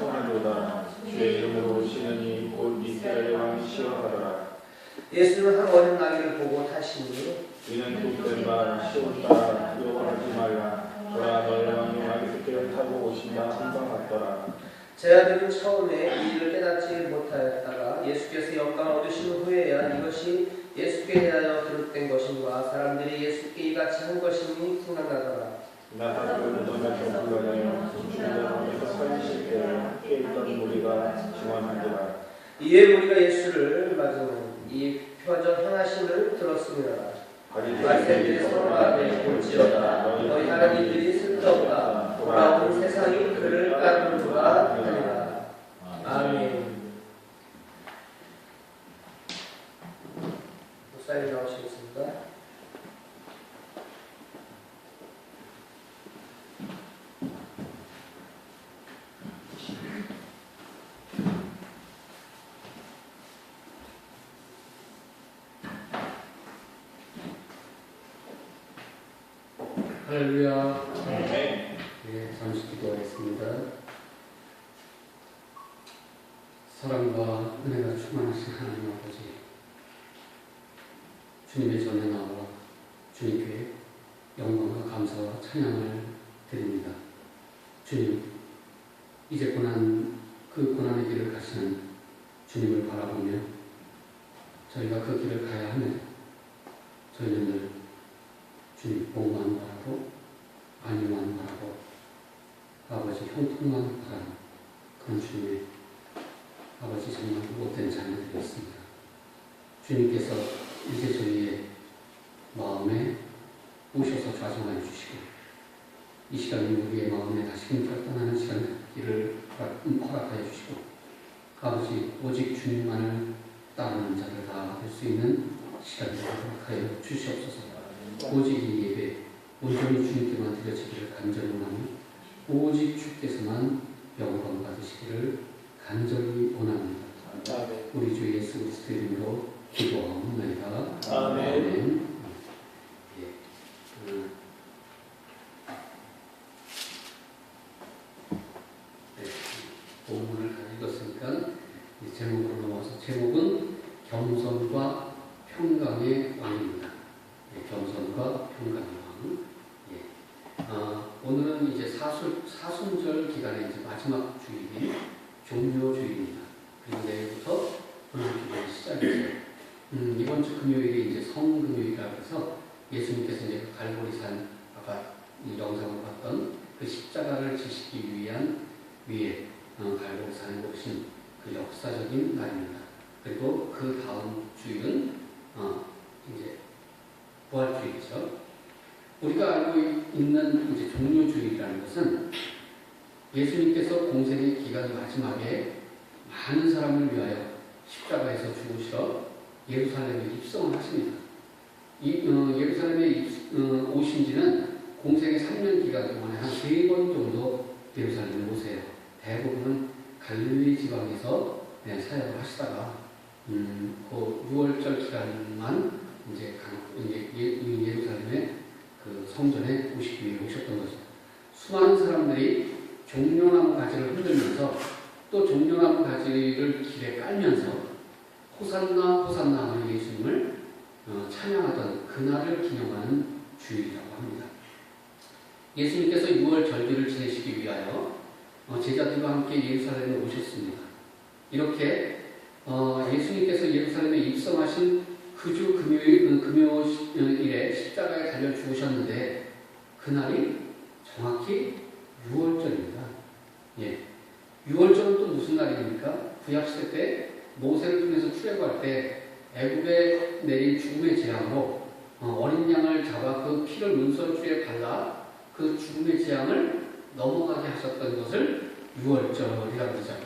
청하도다. 주의 이름으로 오시느니 곧 이스라엘 왕 시온하더라. 예수는 한 어린 아기를 보고 타시니 이는 복된 바 시온다. 두려워하지 말라. 보라 너의 왕이 안식기를 타고 오신다 한방 같더라. 제자들은 처음에 이 일을 깨닫지 못하였다가 예수께서 영광을 얻으신 후에야 이것이 예수께 대하여 기록된 것인가 사람들이 예수께 이같이 한 것이니 생각나더라. 나사렛 너희가 불러내어 주님께서 살리실 때 함께 있던 무리가 증언하니라. 이에 우리가 예수를 맞으는 이 표적 행하심을 들었습니다. 바리새인들이 서로 말하되 볼지어다 너희 하는 일들이 쓸데없다. 돌아온 세상이 그를 까부르가 하니라. 아멘. 목사님 나오시겠습니다. 할렐루야. 아멘. 네, 잠시 기도하겠습니다. 사랑과 은혜가 충만하신 하나님 아버지, 주님의 전에 나와 주님께 영광과 감사와 찬양을 드립니다. 주님, 이제 그 고난의 길을 가시는 주님을 바라보며 저희가 그 길을 가야 하며 저희는 늘 주님 복만 바라고 안위만 바라고 아버지 형통만 바라는 그런 주님의 아버지 정말 못된 자녀들이었습니다. 주님께서 이제 저희의 마음에 오셔서 좌정하여 주시고 이 시간이 우리의 마음에 다시금 결단하는 시간을 허락하여 주시고 아버지 오직 주님만을 따르는 자를 다 될 수 있는 시간을 허락하여 주시옵소서. 오직 이 예배 온전히 주님께만 드려지기를 간절히 원하며 오직 주께서만 영광 받으시기를 간절히 원합니다. 아멘. 우리 주 예수 그리스도 이름으로 기도하옵나이다. 아멘. 예. 네. 본문을 다 읽었으니까 이 제목으로 넘어와서 제목은 겸손과 평강의 왕입니다. 겸손과 평강의 왕. 예. 오늘은 이제 사순절 기간의 이제 마지막 주일인 종료주일입니다. 그리고 내일부터 고난주일의 시작이죠. 이번 주 금요일이 이제 성금요일이라고 해서 예수님께서 이제 갈보리산 아까 이 영상을 봤던 그 십자가를 지시기 위한 위에 갈보리산에 오신 그 역사적인 날입니다. 그리고 그 다음 주일은 이제 부활주일이죠. 우리가 알고 있는 이제 종료주일이라는 것은 예수님께서 공생의 기간 마지막에 많은 사람을 위하여 십자가에서 죽으시러 예루살렘에 입성을 하십니다. 예루살렘에 오신 지는 공생의 3년 기간 동안에 한 3번 정도 예루살렘에 오세요. 대부분은 갈릴리 지방에서 사역을 하시다가 그 6월절 기간만 이제 예루살렘의 그 성전에 오시기 위해 오셨던 거죠. 수많은 사람들이 종려나무 가지를 흔들면서 또 종려나무 가지를 길에 깔면서 호산나 호산나 하는 예수님을 찬양하던 그날을 기념하는 주일이라고 합니다. 예수님께서 6월 절기를 지내시기 위하여 제자들과 함께 예루살렘에 오셨습니다. 이렇게 예수님께서 예루살렘에 입성하신 그 주 금요일에 십자가에 달려 죽으셨는데 그날이 정확히 6월절입니다. 예. 6월절은 또 무슨 날입니까? 구약시대 때 모세를 통해서 출애굽할 때 애굽에 내린 죽음의 재앙으로 어린 양을 잡아 그 피를 문설주에 발라 그 죽음의 재앙을 넘어가게 하셨던 것을 6월절이라고 그러죠.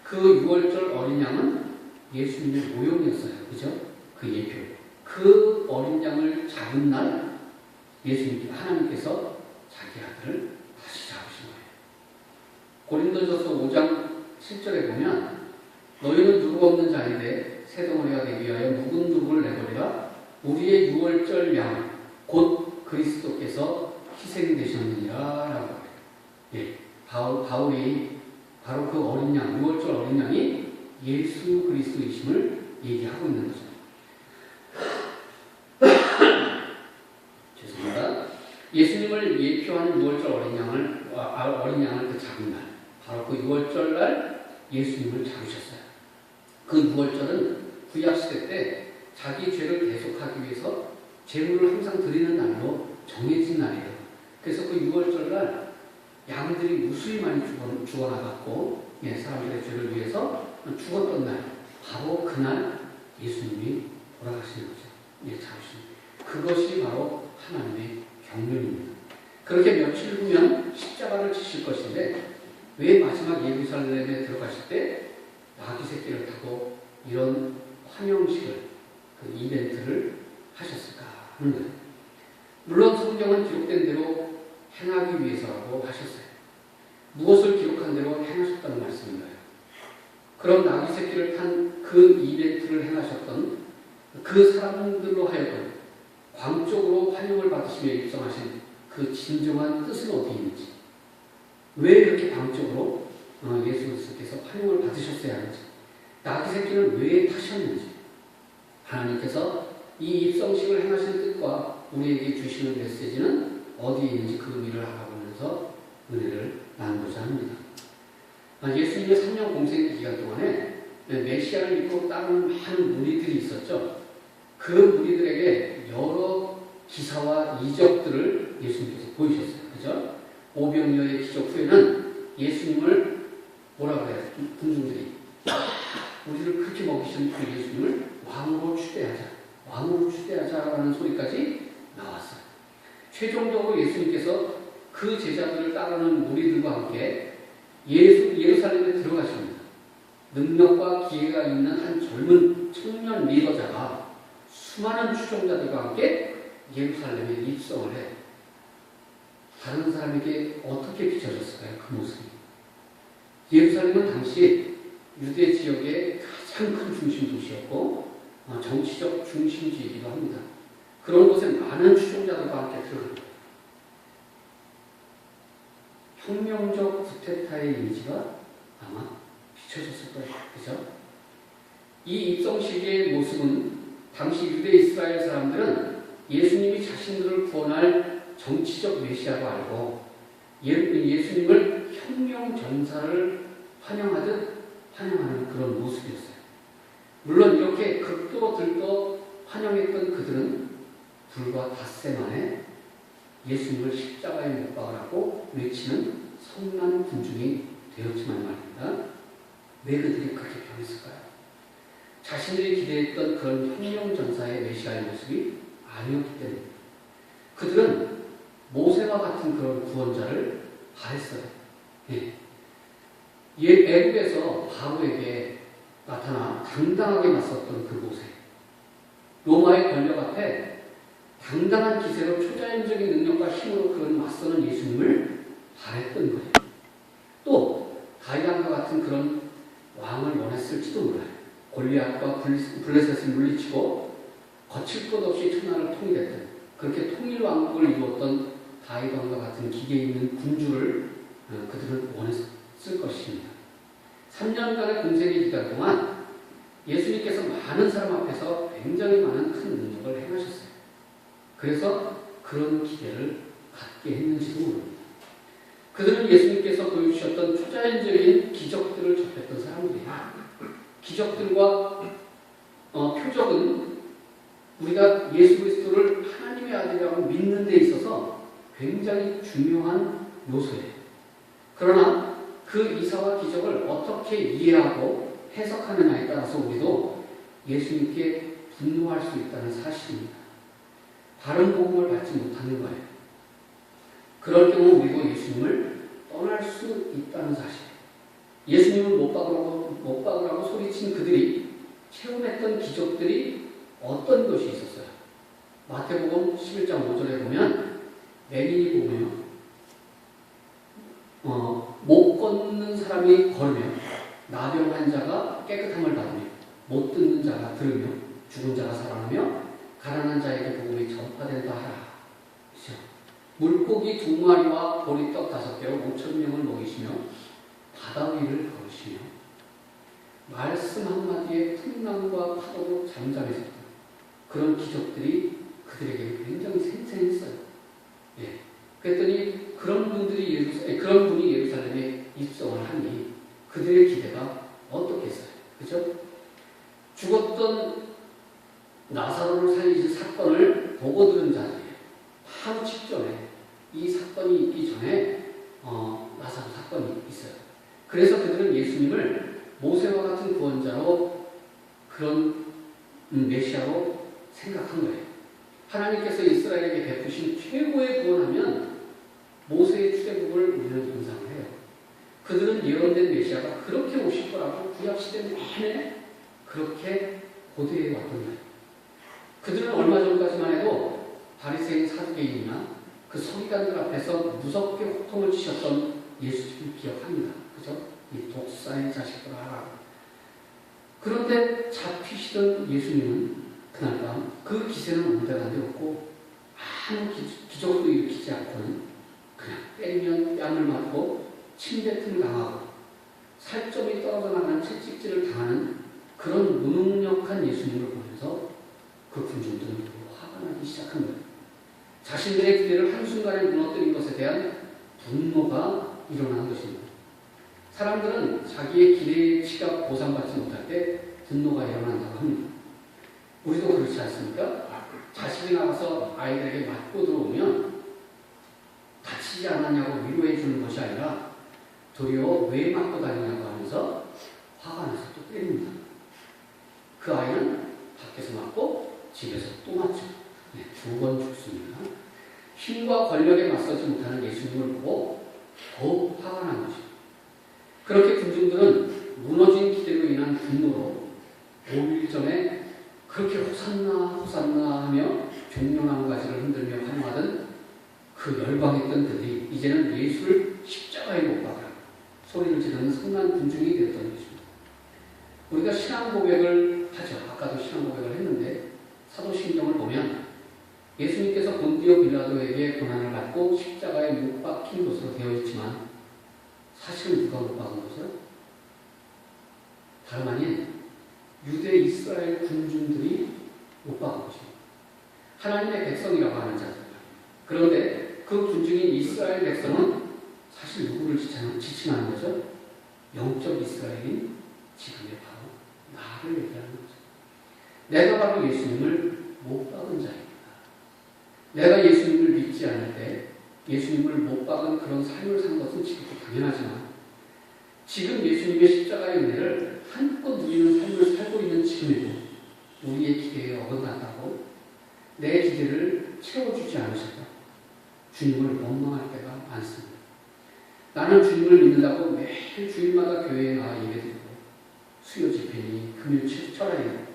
그 6월절 어린 양은 예수님의 모형이었어요. 그죠? 그 예표. 그 어린 양을 잡은 날 하나님께서 자기 아들을 다시 잡으신 거예요. 고린도전서 5장 7절에 보면 너희는 누구 없는 자인데 새덩어리가 되기 위하여 묵은 누구를 내버리라 우리의 6월절 양 곧 그리스도께서 희생되셨느니라 라고 해요. 예, 바울이 바로 그 어린 양, 6월절 어린 양이 예수 그리스도이심을 얘기하고 있는 거죠. 죄송합니다. 예수님을 예표하는 6월절 어린 양을 그 작은 날, 바로 그 6월절 날 예수님을 잡으셨어요. 그 6월절은 구약시대 때 자기 죄를 대속하기 위해서 제물을 항상 드리는 날로 정해진 날이에요. 그래서 그 6월절 날 양들이 무수히 많이 죽어나갔고 사람들의 죄를 위해서 죽었던 날, 바로 그날 예수님이 돌아가시는 거죠. 잡으시는. 그것이 바로 하나님의 경륜입니다. 그렇게 며칠 후면 십자가를 지실 것인데 왜 마지막 예루살렘에 들어가실 때 나귀 새끼를 타고 이런 환영식을, 그 이벤트를 하셨을까 하는 거예요. 물론 성경은 기록된 대로 행하기 위해서라고 하셨어요. 무엇을 기록한 대로 행하셨다는 말씀인가요? 그럼 나귀 새끼를 탄 그 이벤트를 행하셨던 그 사람들로 하여금 광적으로 환영을 받으시며 입성하신 그 진정한 뜻은 어디 있는지, 왜 그렇게 광적으로 예수 그리스도께서 환영을 받으셨어야 하는지, 나귀 새끼를 왜 타셨는지, 하나님께서 이 입성식을 행하신 뜻과 우리에게 주시는 메시지는 어디에 있는지 그 의미를 알아보면서 은혜를 나누고자 합니다. 예수님의 3년 공생 기간 동안에 메시아를 믿고 따르는 많은 무리들이 있었죠. 그 무리들에게 여러 기사와 이적들을 예수님께서 보이셨어요. 그죠? 오병이어의 기적 후에는 예수님을 뭐라 그래요? 군중들이 우리를 그렇게 먹이신 그 예수님을 왕으로 추대하자라는 소리까지 나왔어요. 최종적으로 예수님께서 그 제자들을 따르는 무리들과 함께 예루살렘에 들어가십니다. 능력과 기회가 있는 한 젊은 청년 리더자가 수많은 추종자들과 함께 예루살렘에 입성을 해 다른 사람에게 어떻게 비춰졌을까요? 그 모습이. 예루살렘은 당시 유대 지역의 가장 큰 중심 도시였고 정치적 중심지이기도 합니다. 그런 곳에 많은 추종자들과 함께 들어갑니다. 혁명적 구테타의 이미지가 아마 비춰졌을 거예요. 그죠? 이 입성식의 모습은 당시 유대 이스라엘 사람들은 예수님이 자신들을 구원할 정치적 메시아로 알고 예수님을 혁명 전사를 환영하는 그런 모습이었어요. 물론 이렇게 극도로 들떠 환영했던 그들은 불과 닷새 만에 예수님을 십자가에 못 박으라고 외치는 성난 군중이 되었지만 말입니다. 왜 그들이 그렇게 변했을까요? 자신들이 기대했던 그런 혁명 전사의 메시아의 모습이 아니었기 때문입니다. 그들은 모세와 같은 그런 구원자를 바랬어요. 애국에서 바로에게 나타나 당당하게 맞섰던 그 모세, 로마의 권력 앞에 당당한 기세로 초자연적인 능력과 힘으로 그런 맞서는 예수님을 바랬던 거예요. 또 다윗왕과 같은 그런 왕을 원했을지도 몰라요. 골리앗과 블레셋을 물리치고 거칠 것 없이 천하를 통일했던, 그렇게 통일왕국을 이루었던 다윗왕과 같은 기계 있는 군주를 그들은 원했을 것입니다. 3년간의 공생의 기간 동안 예수님께서 많은 사람 앞에서 굉장히 많은 큰 능력을 행하셨어요. 그래서 그런 기대를 갖게 했는지도 모릅니다. 그들은 예수님께서 보여주셨던 초자연적인 기적들을 접했던 사람들이에요. 기적들과 표적은 우리가 예수 그리스도를 하나님의 아들이라고 믿는 데 있어서 굉장히 중요한 요소예요. 그러나 그 이사와 기적을 어떻게 이해하고 해석하느냐에 따라서 우리도 예수님께 분노할 수 있다는 사실입니다. 바른 복음을 받지 못하는 거예요. 그럴 경우 우리도 예수님을 떠날 수 있다는 사실. 예수님을 못 박으라고 소리친 그들이 체험했던 기적들이 어떤 것이 있었어요? 마태복음 11장 5절에 보면 맹인이 보며 못 걷는 사람이 걸으며 나병 환자가 깨끗함을 받으며 못 듣는 자가 들으며 죽은 자가 살아나며 가난한 자에게 복음이 전파된다 하라. 그렇죠? 물고기 2마리와 보리떡 5개로 5,000명을 먹이시며 바다 위를 걸으시며 말씀 한마디에 풍랑과 파도로 잠잠해졌던 그런 기적들이 그들에게 굉장히 생생했어요. 예. 그랬더니 그런 분이 예루살렘에 입성을 하니 그들의 기대가 어떻겠어요? 그죠? 죽었던 나사로를 살리신 사건을 보고 들은 자들이에요. 바로 직전에 이 사건이 있기 전에 나사로 사건이 있어요. 그래서 그들은 예수님을 모세와 같은 구원자로 그런 메시아로 생각한 거예요. 하나님께서 이스라엘에게 베푸신 최고의 구원하면 모세의 출애굽을 우리는 연상을 해요. 그들은 예언된 메시아가 그렇게 오실 거라고 구약시대 내내 그렇게 고대해 왔던 거예요. 그들은 얼마 전까지만 해도 바리새인 사두개인이나 그 서기관들 앞에서 무섭게 호통을 치셨던 예수님을 기억합니다. 그죠? 이 독사의 자식들아 하라고. 그런데 잡히시던 예수님은 그날 밤 그 기세는 온데간 데 없고 아무 기적도 일으키지 않고는 그냥 때리면 뺨을 맞고 침뱉음을 당하고 살점이 떨어져 나가는 채찍질을 당하는 그런 무능력한 예수님을 보면서 그 군중들은 화가 나기 시작한 거예요. 자신들의 기대를 한순간에 무너뜨린 것에 대한 분노가 일어나는 것입니다. 사람들은 자기의 기대치가 보상받지 못할 때 분노가 일어난다고 합니다. 우리도 그렇지 않습니까? 자식이 나가서 아이들에게 맞고 들어오면 다치지 않았냐고 위로해 주는 것이 아니라 도리어 왜 맞고 다니냐고 하면서 화가 나서 또 때립니다. 그 아이는 밖에서 맞고 집에서 또 맞죠. 네, 2번 죽습니다. 힘과 권력에 맞서지 못하는 예수님을 보고 더욱 화가 난 것입니다. 그렇게 군중들은 무너진 기대로 인한 분노로 5일 전에 그렇게 호산나 호산나 하며 종려나무 가지를 흔들며 환호하던 그 열광했던 그들이 이제는 예수를 십자가에 못 박으라 소리를 지르는 성난 군중이 되었던 것입니다. 우리가 신앙 고백을 하죠. 아까도 신앙 고백을 했는데 사도신경을 보면 예수님께서 본디오 빌라도에게 고난을 받고 십자가에 못 박힌 것으로 되어 있지만 사실은 누가 못 박은 거죠? 다름 아닌 유대 이스라엘 군중들이 못 박은 것입니다. 하나님의 백성이라고 하는 자들. 그런데 그 군중인 이스라엘 백성은 사실 누구를 지칭하는 거죠? 영적 이스라엘인 지금의 바로 나를 얘기하는 거죠. 내가 바로 예수님을 못 박은 자입니다. 내가 예수님을 믿지 않을 때 예수님을 못 박은 그런 삶을 산 것은 지금도 당연하지만 지금 예수님의 십자가의 은혜를 한껏 누리는 삶을 살고 있는 지금에도 우리의 기대에 어긋난다고 내 기대를 채워주지 않으셨다. 주님을 원망할 때가 많습니다. 나는 주님을 믿는다고 매일 주일마다 교회에 나와 예배드리고 수요 집회니 금요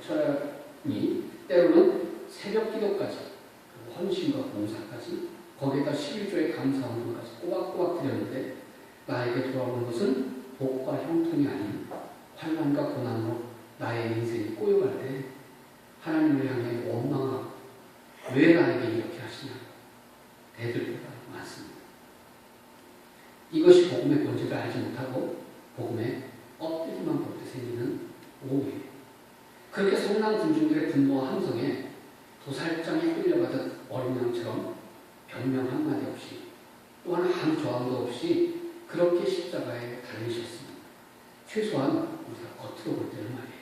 철야니 때로는 새벽 기도까지 헌신과 봉사까지 거기에다 11조의 감사헌금까지 꼬박꼬박 드렸는데 나에게 돌아오는 것은 복과 형통이 아닌 환난과 고난으로 나의 인생이 꼬여갈 때 하나님을 향해 원망하고 왜 나에게 이렇게 하시냐고 대들 때가 많습니다. 이것이 복음의 본질을 알지 못하고 복음의 엎드기만 볼 때 생기는 오해예요. 그렇게 성난 군중들의 분노와 함성에 도살장에 끌려가던 어린 양처럼 변명 한마디 없이 또한 아무 저항도 없이 그렇게 십자가에 달리셨습니다. 최소한 우리가 겉으로 볼 때는 말이에요.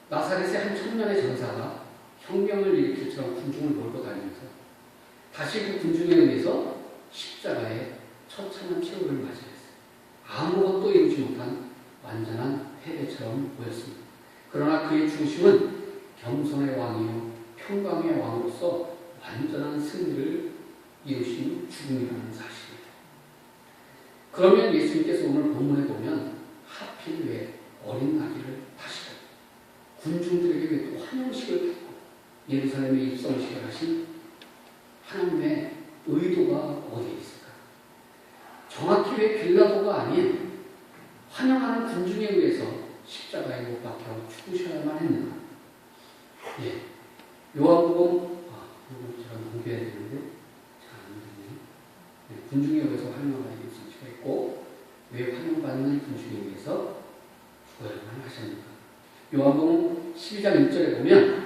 나사렛의 한 청년의 전사가 혁명을 일으킬처럼 군중을 몰고 다니면서 다시 그 군중에 의해서 십자가에 처참한 최후를 맞이했어요. 아무것도 이루지 못한 완전한 패배처럼 보였습니다. 그러나 그의 중심은 겸손의 왕이요 평강의 왕으로서 완전한 승리를 이루신 죽음이라는 사실입니다. 그러면 예수님께서 오늘 본문에 보면 하필 왜 어린 아기를 다시 군중들에게 왜 또 환영식을 받고 예루살렘에 입성식을 하신 하나님의 의도가 어디에 있을까? 정확히 왜 빌라도가 아닌 환영하는 군중에 의해서 십자가에 못 박혀 죽으셔야만 했는가? 예. 요한복음, 이거 제가 공개해야 되는데, 잘 안 되네요. 네, 군중에 의해서 환영하는 입성식을 했고, 왜 환영받는 군주에 위해서 죽어야만 하십니까? 요한복음 12장 1절에 보면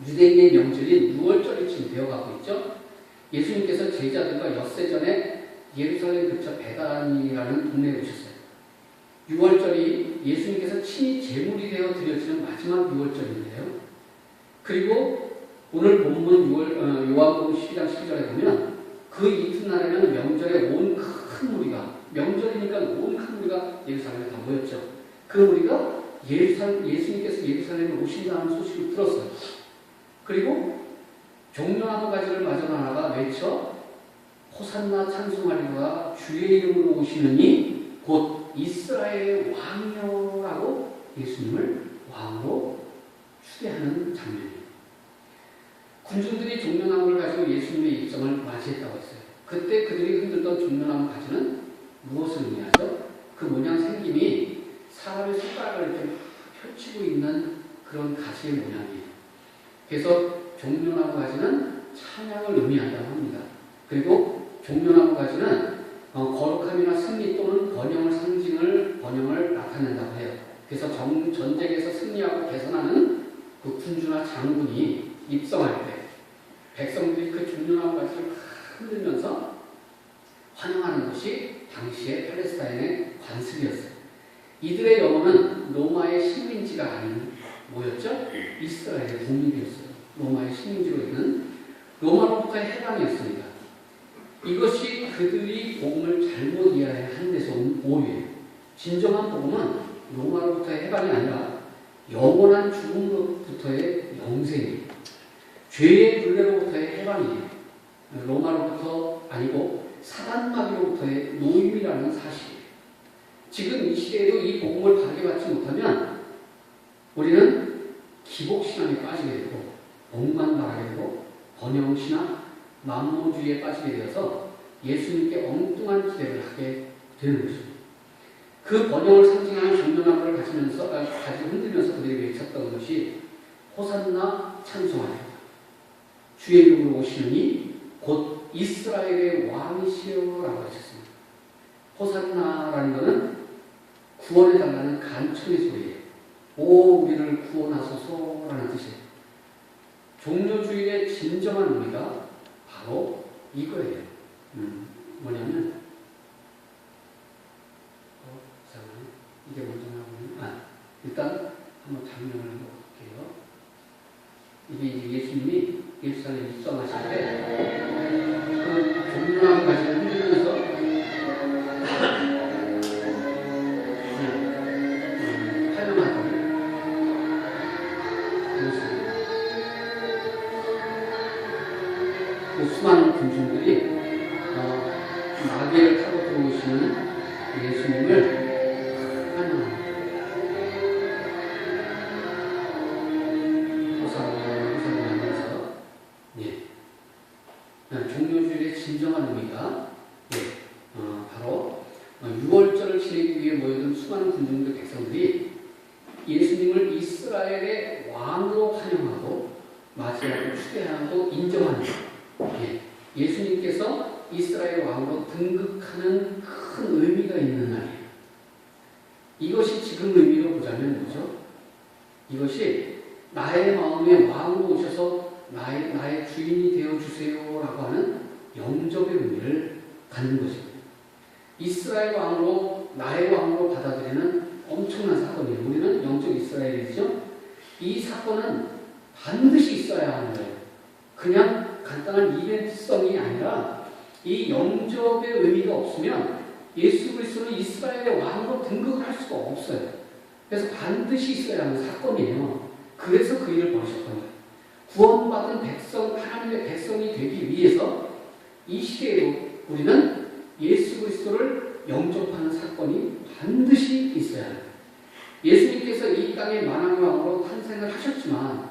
유대인의 명절인 6월절이 지금 되어가고 있죠. 예수님께서 제자들과 엿새 전에 예루살렘 근처 베단이라는 동네에 오셨어요. 6월절이 예수님께서 친히 제물이 되어 드려지는 마지막 6월절인데요. 그리고 오늘 본문 요한복음 12장 12절에 보면 그 이튿날에는 명절에 온 큰 무리가, 명절이니까 온 큰 무리가 예루살렘에 다 모였죠. 그 무리가 예수님께서 예루살렘에 오신다는 소식을 들었어요. 그리고 종려나무 가지를 마저 나아가 외쳐 호산나 찬송하리라 주의 이름으로 오시느니 곧 이스라엘의 왕이여라고 예수님을 왕으로 추대하는 장면이에요. 군중들이 종려나무를 가지고 예수님의 입성을 맞이했다고 했어요. 그때 그들이 흔들던 종려나무 가지는 무엇을 의미하죠? 그 모양 생김이 사람의 손가락을 이렇게 펼치고 있는 그런 가지의 모양이에요. 그래서 종려나무 가지는 찬양을 의미한다고 합니다. 그리고 종려나무 가지는 거룩함이나 승리 또는 번영을 나타낸다고 해요. 그래서 전쟁에서 승리하고 개선하는 그 군주나 장군이 입성할 때 백성들이 그 종려나무 가지를 흔들면서 환영하는 것이 당시의 팔레스타인의 관습이었어요. 이들의 영혼은 로마의 식민지가 아닌 뭐였죠? 이스라엘의 독립이었어요. 로마의 식민지로 있는 로마로부터의 해방이었습니다. 이것이 그들이 복음을 잘못 이해한 데서 온 오해예요. 진정한 복음은 로마로부터의 해방이 아니라 영원한 죽음으로부터의 영생이에요. 죄의 굴레로부터의 해방이에요. 로마로부터 아니고 사단마귀로부터의 노임이라는 사실이에요. 지금 이 시대에도 이 복음을 바르게 받지 못하면 우리는 기복신앙에 빠지게 되고 복만 바라게 되고 번영신앙, 만모주의에 빠지게 되어서 예수님께 엉뚱한 기대를 하게 되는 것입니다. 그 번영을 상징하는 종려나무를 가지고 흔들면서 그들이 외쳤던 것이 호산나 찬송하리라. 주의 이름으로 오시느니 곧 이스라엘의 왕이시여라고 하셨습니다. 호산나라는 것은 구원해달라는 간청의 소리예요. 오 우리를 구원하소서라는 뜻이에요. 종려주일의 진정한 의미가 바로 이거예요. 뭐냐면 이게 먼저 나오면 일단 한번 장면을 한번 볼게요. 이게 이제 예수님이 예루살렘에 입성하실 때 그 종려나무 가지를 흔들면서 환영하던 모습. 그 수많은 군중들이 마귀를 타고 들어오시는 예수님을 환영합니다. 호산나면서 종려주일의 진정한 의미가 바로 6월절을 지내기 위해 모여든 수많은 군중들 백성들이 예수님을 이스라엘의 왕으로 환영하고 맞이하고 추대하고 인정하는 예수님께서 이스라엘 왕으로 등극하는 큰 의미가 있는 날이에요. 이것이 지금 의미로 보자면 뭐죠? 이것이 나의 마음에 왕으로 오셔서 나의 주인이 되어주세요라고 하는 영접의 의미를 갖는 것입니다. 이스라엘 왕으로 나의 왕으로 받아들이는 엄청난 사건이에요. 우리는 영적 이스라엘이죠. 이 사건은 반드시 있어야 하는 거예요. 그냥 간단한 이벤트성이 아니라 이 영접의 의미가 없으면 예수 그리스도는 이스라엘의 왕으로 등극할 수가 없어요. 그래서 반드시 있어야 하는 사건이에요. 그래서 그 일을 벌이셨던 거예요. 구원받은 백성, 하나님의 백성이 되기 위해서 이 시대에도 우리는 예수 그리스도를 영접하는 사건이 반드시 있어야 해요. 예수님께서 이 땅에 만왕의 왕으로 탄생을 하셨지만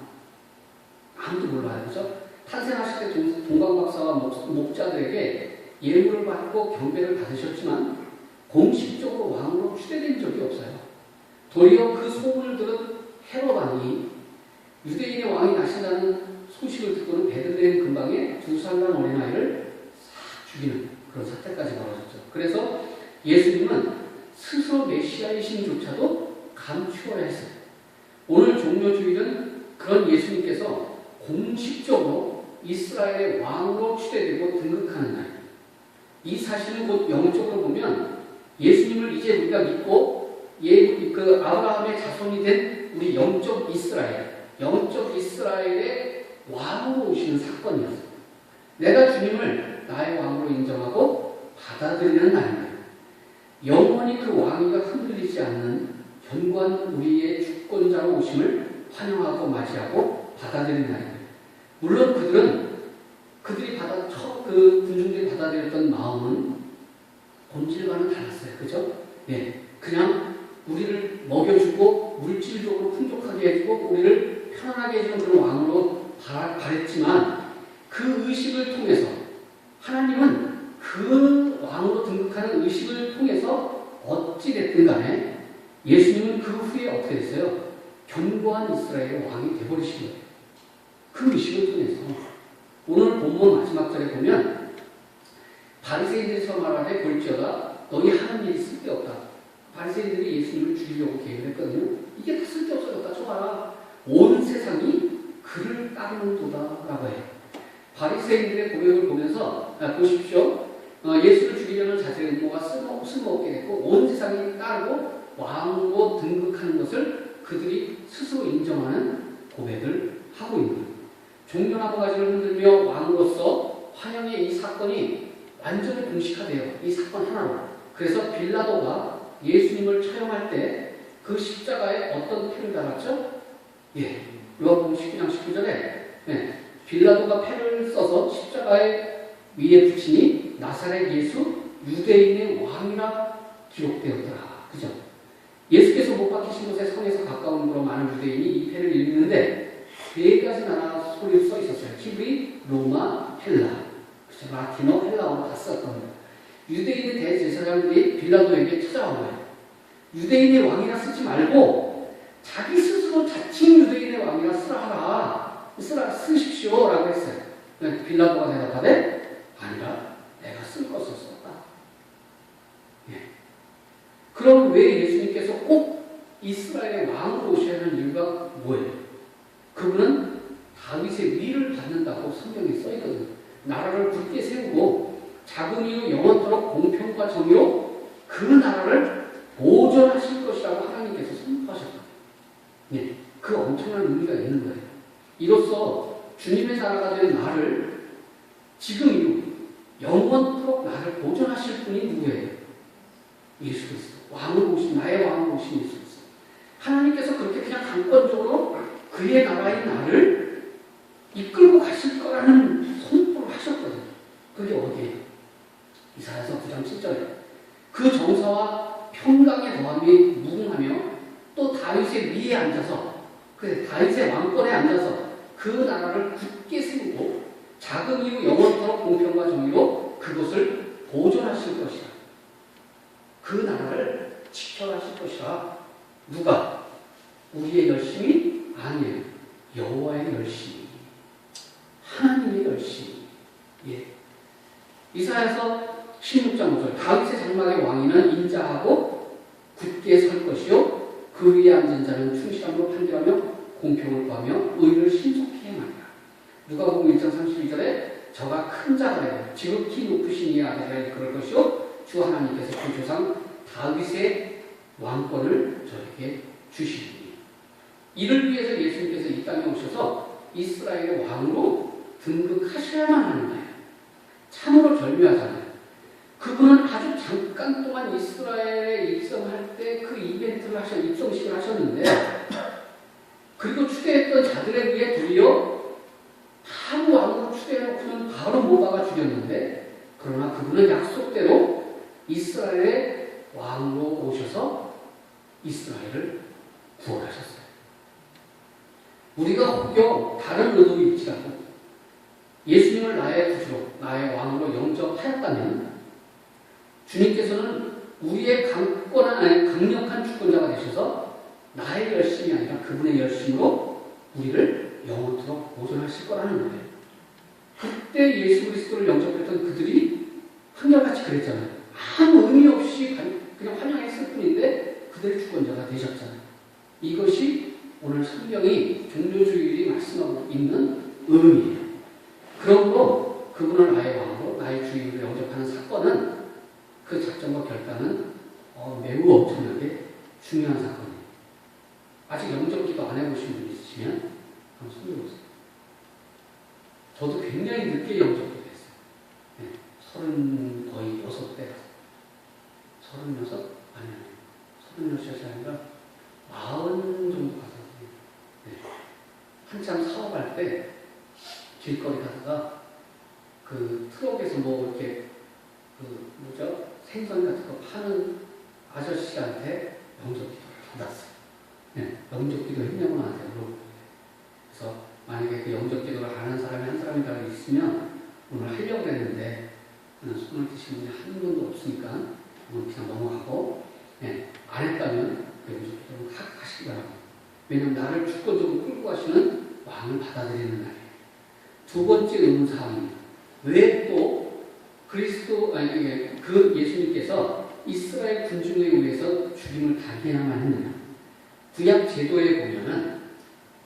아무도 몰라요. 그렇죠? 탄생하실 때 동방박사와 목자들에게 예물을 받고 경배를 받으셨지만 공식적으로 왕으로 추대된 적이 없어요. 도리어 그 소문을 들은 헤롯 왕이 유대인의 왕이 나신다는 소식을 듣고는 베들레헴 근방에 2살 어린아이를 싹 죽이는 그런 사태까지 벌어졌죠. 그래서 예수님은 스스로 메시아이심조차도 감추어야 했어요. 오늘 종료주일은 그런 예수님께서 공식적으로 이스라엘의 왕으로 추대되고 등극하는 날. 이 사실은 곧 영적으로 보면 예수님을 이제 우리가 믿고 그 아브라함의 자손이 된 우리 영적 이스라엘의 왕으로 오시는 사건이었어요. 내가 주님을 나의 왕으로 인정하고 받아들이는 날입니다. 영원히 그 왕위가 흔들리지 않는 견고한 우리의 주권자로 오심을 환영하고 맞이하고 받아들이는 날입니다. 물론 그들이 군중들이 받아들였던 마음은 본질과는 달랐어요. 그죠? 네. 그냥 우리를 먹여주고 물질적으로 풍족하게 해주고 우리를 편안하게 해주는 그런 왕으로 바랬지만 그 의식을 통해서 하나님은 그 왕으로 등극하는 의식을 통해서 어찌됐든 간에 예수님은 그 후에 어떻게 됐어요? 견고한 이스라엘의 왕이 되어버리신 거예요. 그 의식을 통해서 오늘 본문 마지막 절에 보면 바리새인들이 말하되 볼지어다 너희 하는 일이 쓸데없다. 바리새인들이 예수님을 죽이려고 계획을 했거든요. 이게 다 쓸데없어졌다. 좋아라. 온 세상이 그를 따르는도다 라고 해요. 바리새인들의 고백을 보면서 보십시오. 예수를 죽이려는 자들의 음모가 쓸모없게 됐고 온 세상이 따르고 왕으로 등극하는 것을 그들이 스스로 인정하는 고백을 하고 있는 거예요. 종려나무 가지를 흔들며 왕으로서 환영의 이 사건이 완전히 공식화돼요. 이 사건 하나로. 그래서 빌라도가 예수님을 처형할 때 그 십자가에 어떤 피를 달았죠? 예. 요한복음 19장 19절에 빌라도가 패를 써서 십자가에 위에 붙이니 나사렛 예수 유대인의 왕이라 기록되었더라. 그죠? 예수께서 못 박히신 곳에 성에서 가까운 곳으로 많은 유대인이 이 패를 읽는데 네 가지 나라 소리로 써 있었어요. 히브리, 로마, 헬라. 그죠? 라틴어, 헬라어로 다 썼던 거예요. 유대인의 대제사장들이 빌라도에게 찾아온 거예요. 유대인의 왕이라 쓰지 말고 자기 스스로 자칭 유대인의 왕이라 쓰십시오 라고 했어요. 빌라도가 대답하되 아니라 내가 쓸 것을 썼다. 예. 그럼 왜 예수님께서 꼭 이스라엘의 왕으로 오셔야 하는 이유가 뭐예요? 그분은 다윗의 위를 받는다고 성경에 써있거든요. 나라를 굳게 세우고 자궁이요 영원토록 공평과 정의로 그 나라를 보존하실 것이라고 하나님께서 선포하셨다. 예. 그 엄청난 의미가 있는 거예요. 이로써 주님의 자라가 된 나를 지금 이후 영원토록 나를 보존하실 분이 누구예요? 예수 그리스도. 왕으로 오신 나의 왕으로 오신 예수 그리스도. 하나님께서 그렇게 그냥 강권적으로 그의 나라인 나를 이끌고 가실 거라는 선포를 하셨거든요. 그게 어디예요? 이사야서 9장 7절에 그 정사와 평강의 더함이 무궁하며 또 다윗의 위에 앉아서 다윗의 왕권에 앉아서 그 나라를 굳게 세우고 작은 이후 영원토록 공평과 정의로 그것을 보존하실 것이다. 그 나라를 지켜가실 것이다. 누가? 우리의 열심이 아니에요. 여호와의 열심이. 하나님의 열심이. 예. 이사야서 16장 5절 다윗의 장막의 왕위는 인자하고 굳게 설 것이요 그 위에 앉은 자는 충실함으로 판결하며 공평을 구하며 의를 신속히 행하리라. 누가복음 1장 32절에 저가 큰 자가 되고 지극히 높으신 이의 아들이라 그럴 것이요 주 하나님께서 그 조상 다윗의 왕권을 저에게 주시리니. 이를 위해서 예수님께서 이 땅에 오셔서 이스라엘의 왕으로 등극하셔야만 하는 거예요. 참으로 절묘하잖아요. 그분은 아주 잠깐 동안 이스라엘에 입성할 때 그 이벤트를 입성식을 하셨는데 그리고 추대했던 자들에 비해 도리어 바로 왕으로 추대해놓고는 바로 모다가 죽였는데 그러나 그분은 약속대로 이스라엘의 왕으로 오셔서 이스라엘을 구원하셨어요. 우리가 혹여 다른 의도일지라도 예수님을 나의 구주로 나의 왕으로 영접하였다면 주님께서는 우리의 강력한 주권자가 되셔서 나의 열심이 아니라 그분의 열심으로 우리를 영원토록 보존하실 거라는 거예요. 그때 예수 그리스도를 영접했던 그들이 한결같이 그랬잖아요. 아무 의미 없이 그냥 환영했을 뿐인데 그들의 주권자가 되셨잖아요. 이것이 오늘 성경이 종료주일이 말씀하고 있는 의미예요. 그러므로 그분을 나의 왕으로 나의 주인으로 영접하는 사건은 그 작정과 결단은 매우 엄청나게 중요한 사건이에요. 아직 영접기도 안 해보신 분 있으시면 한번 손 들어보세요. 저도 굉장히 늦게 영접도 됐어요. 네, 36대. 36? 아니요. 36이 아니라 40 정도 가서. 네. 한참 사업할 때 길거리 가다가 그 트럭에서 뭐 이렇게 생선 같은 거 파는 아저씨한테 영접기도를 받았어요. 네, 영접기도 했냐고 나한테 물어보고. 그래서 만약에 그 영접기도를 하는 사람이 한 사람이라도 있으면 오늘 하려고 했는데 손을 드시는 분이 한 명도 없으니까 오늘 그냥 넘어가고, 네, 안 했다면 그 영접기도를 하시기 바랍니다. 왜냐하면 나를 주권적으로 끌고 가시는 왕을 받아들이는 날이에요. 두 번째 의문사항입니다. 왜 또 그 예수님께서 이스라엘 군중에 의해서 죽임을 당해야만 했느냐? 구약 제도에 보면은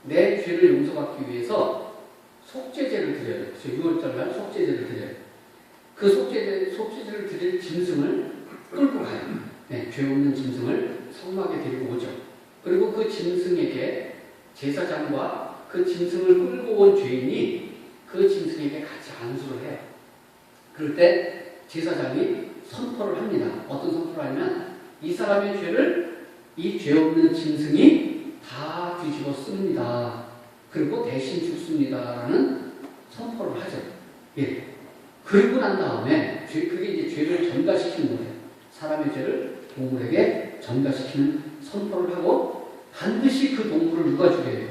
내 죄를 용서받기 위해서 속죄제를 드려요. 6월절날 속죄제를 드려요. 그 속죄제를 드릴 짐승을 끌고 가요. 네, 죄 없는 짐승을 성막에 데리고 오죠. 그리고 그 짐승에게 제사장과 그 짐승을 끌고 온 죄인이 그 짐승에게 같이 안수를 해요. 그럴 때 제사장이 선포를 합니다. 어떤 선포를 하냐면 이 사람의 죄를 이 죄 없는 짐승이 다 뒤집어 씁니다. 그리고 대신 죽습니다라는 선포를 하죠. 예. 그리고 난 다음에 그게 이제 죄를 전가시키는 거예요. 사람의 죄를 동물에게 전가시키는 선포를 하고 반드시 그 동물을 누가 죽여야 돼요?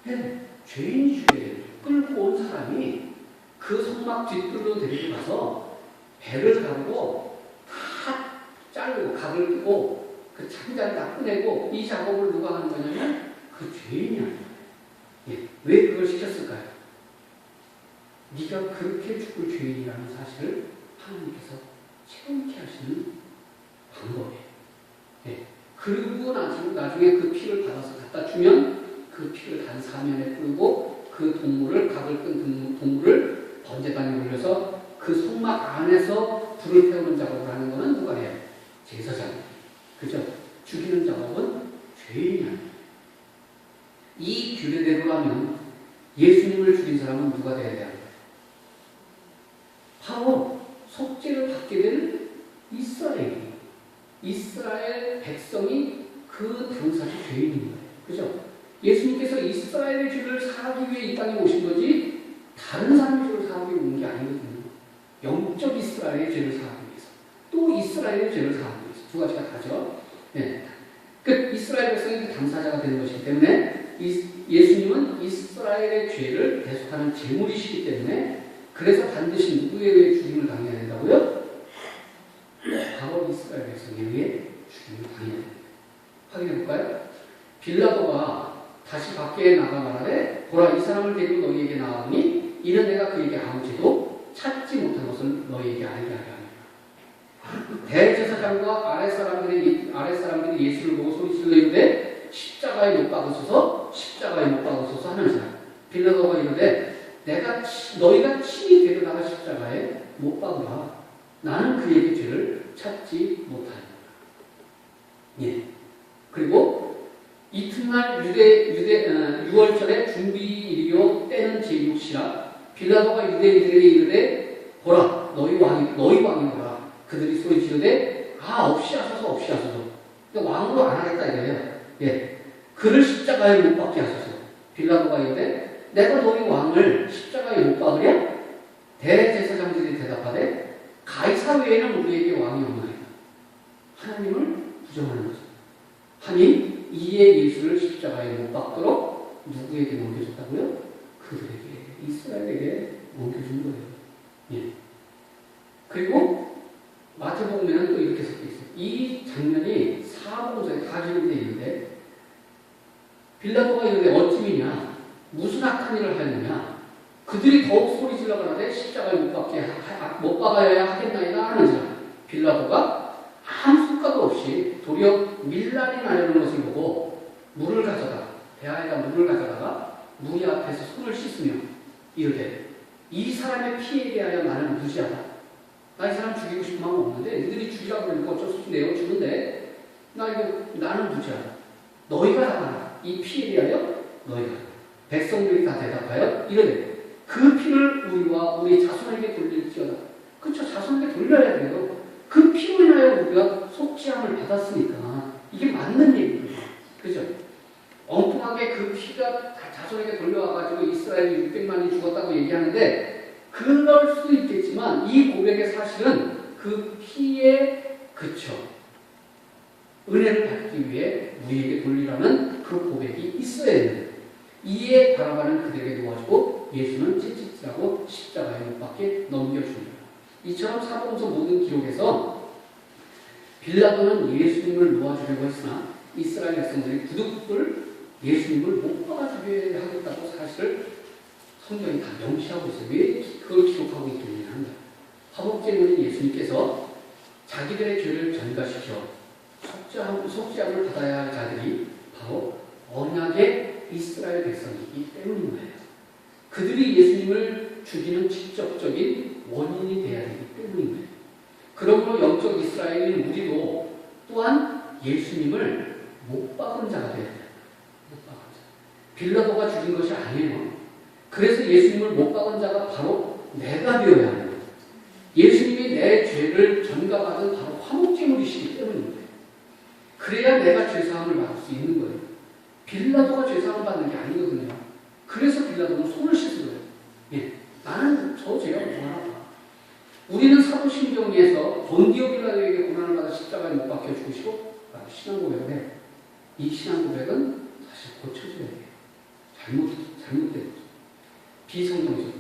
네, 죄인이 죽여야 돼요. 끌고 온 사람이 그 성막 뒷뜰로 데리고 가서 배를 가르고 다 자르고 각을 끄고 그 창자를 다 꺼내고 이 작업을 누가 하는 거냐면 그 죄인이 하는 거예요. 예. 왜 그걸 시켰을까요? 네가 그렇게 죽을 죄인이라는 사실을 하나님께서 체험케 하시는 방법이에요. 예. 그리고 나중에 그 피를 받아서 갖다 주면 그 피를 단 사면에 뿌리고 그 동물을 각을 끈 동물을 번제단에 올려서 그 성막 안에서 불을 태우는 작업을 하는 것은 누가 해요? 제사장. 그죠? 죽이는 작업은 죄인이 합니다. 이 규례대로라면 예수님을 죽인 사람은 누가 되어야 돼요? 바로 속죄를 받게 될 이스라엘이에요. 이스라엘 백성이 그 당사자 죄인인 거예요. 그죠? 예수님께서 이스라엘의 죄를 사하기 위해 이 땅에 오신 거지 다른 사람의 죄를 사하기 위해 온 게 아니거든요. 영적 이스라엘의 죄를 사하기 위해서 또 이스라엘의 죄를 사하기 위해서 두 가지가 다죠. 네. 그 이스라엘 백성이 그 당사자가 되는 것이기 때문에 예수님은 이스라엘의 죄를 대속하는 제물이시기 때문에 그래서 반드시 누구에 의해 죽임을 당해야 된다고요? 바로 이스라엘 백성에 의해 죽임을 당해야 됩니다. 확인해 볼까요? 빌라도가 다시 밖에 나가 말하되 보라 이 사람을 데리고 너희에게 나오니 이는 내가 그에게 아무 죄도 찾지 못한 것을 너희에게 알게 하려 합니다. 대제사장과 아랫사람들이 예수를 보고 소리질러 이르되 십자가에 못 박으소서 십자가에 못 박으소서 하는 사람. 빌라도가 이르되 너희가 친히 데려다가 십자가에 못 박으라. 나는 그에게 죄를 찾지 못하리라. 예. 그리고 이튿날 유월절에 준비일이요 때는 제6시라 빌라도가 유대인들에게 이르되 보라 너희 왕이로라. 그들이 소리 지르되 없이 하소서. 그러니까 왕으로 안 하겠다 이거예요. 예. 그를 십자가에 못 박게 하소서. 빌라도가 이르되 내가 너희 왕을 십자가에 못 박으랴? 대제사장들이 대답하되 가이사 외에는 우리에게 왕이 없나이다. 하나님을 부정하는 거죠. 하니 이에 예수를 십자가에 못 박도록 누구에게 넘겨줬다고요? 그들에게, 이스라엘에게 넘겨준 거예요. 예. 그리고 마태복음에는 또 이렇게 섞여 있어요. 이 장면이 사복음서에 다 기록되어 있는데 빌라도가 이르되 어찌미냐 무슨 악한 일을 하였느냐 그들이 더욱 소리 질러 가라되 십자가에 못 박아야 하겠나이다 하는 사람. 빌라도가 아무 숟가도 없이 도리어 밀란이 나려는 것을 보고 물을 가져다 배아에다 물을 가져다가 무리 앞에서 손을 씻으며 이르되 이 사람의 피에 대하여 나는 무지하다. 나 이 사람 죽이고 싶은 마음 없는데 너희들이 죽이라고 그러니까 어쩔 수 없이 내어 주는데 나는 무지하다. 너희가 하라. 이 피에 대하여 너희가 하라. 백성들이 다 대답하여 이르되 그 피를 우리와 우리 자손에게 돌릴지어다. 그렇죠. 자손에게 돌려야 돼요. 그 피로 인하여 우리가 속죄함을 받았으니까 이게 맞는 얘기예요. 그죠? 엉뚱하게 그 피가 자손에게 돌려와가지고 이스라엘이 600만이 죽었다고 얘기하는데 그럴 수도 있겠지만 이 고백의 사실은 그 피에 그쵸 은혜를 받기 위해 우리에게 돌리라는 그 고백이 있어야 됩니다. 이에 바라바는 그들에게 놓아주고 예수는 찢찢하고 십자가에 못 박게 넘겨줍니다. 이처럼 사복음서 모든 기록에서 빌라도는 예수님을 놓아주려고 했으나 이스라엘 백성들이 부득불 예수님을 못 박아주게 하겠다고 사실을 성경이 다 명시하고 있어요. 왜 그걸 기록하고 있겠느냐 합니다. 화목제물인 예수님께서 자기들의 죄를 전가시켜 속죄함을 받아야 할 자들이 바로 언약의 이스라엘 백성이기 때문인 거예요. 그들이 예수님을 죽이는 직접적인 원인이 되어야 되기 때문인 거예요. 그러므로 영적 이스라엘인 우리도 또한 예수님을 못 박은 자가 되어야 돼요. 못 박은 자. 빌라도가 죽인 것이 아니에요. 그래서 예수님을 못 박은 자가 바로 내가 되어야 합니다. 예수님이 내 죄를 전가받은 바로 화목제물이시기 때문입니다. 그래야 내가 죄사함을 받을 수 있는 거예요. 빌라도가 죄사함을 받는 게 아니거든요. 그래서 빌라도는 손을 씻은 거예요. 예, 나는 저 죄가 뭐하나. 우리는 사도신경에서 본디오 빌라도에게 고난을 받아 십자가에 못 박혀 죽으시고 신앙 고백을 해요. 이 신앙 고백은 사실 고쳐줘야 돼요. 잘못된 거죠. 비성경적입니다.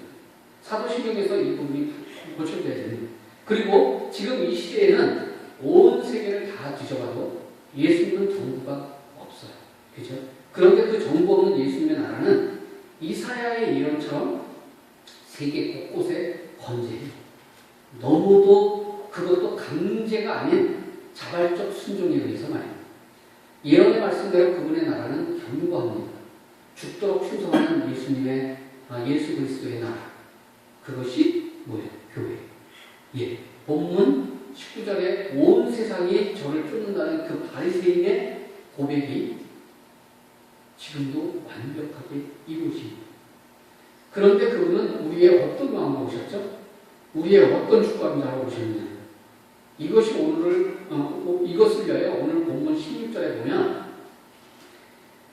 사도신경에서 이 부분이 고쳐져야 됩니다. 그리고 지금 이 시대에는 온 세계를 다 뒤져봐도 예수님은 정부가 없어요. 그죠? 그런데 그 정부 없는 예수님의 나라는 이사야의 예언처럼 세계 곳곳에 건재해요. 너무도 그것도 강제가 아닌 자발적 순종에 의해서 말입니다. 예언의 말씀대로 그분의 나라는 견고합니다. 죽도록 충성하는 예수 그리스도의 나라. 그것이 뭐예요? 교회. 예. 본문 19절에 온 세상이 저를 쫓는다는 그 바리새인의 고백이 지금도 완벽하게 이루어집니다. 그런데 그분은 우리의 어떤 마음으로 오셨죠? 우리의 어떤 축복함자로 오셨느냐? 이것이 이것을 위하여 오늘 본문 16절에 보면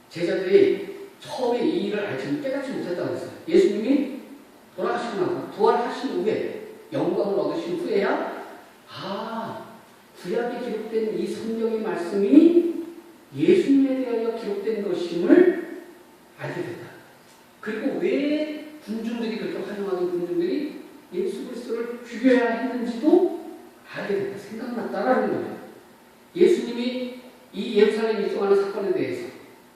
제자들이 처음에 이 일을 깨닫지 못했다고 했어요. 예수님이 돌아가시고 나서 부활하신 후에 영광을 얻으신 후에야 구약에 기록된 이 성경의 말씀이 예수님에 대하여 기록된 것임을 알게 된다. 그리고 왜 군중들이 그렇게 환영하던 군중들이 예수 그리스도를 죽여야 했는지도 알게 된다. 생각났다라는 거예요. 예수님이 이 예루살렘 입성하는 사건에 대해서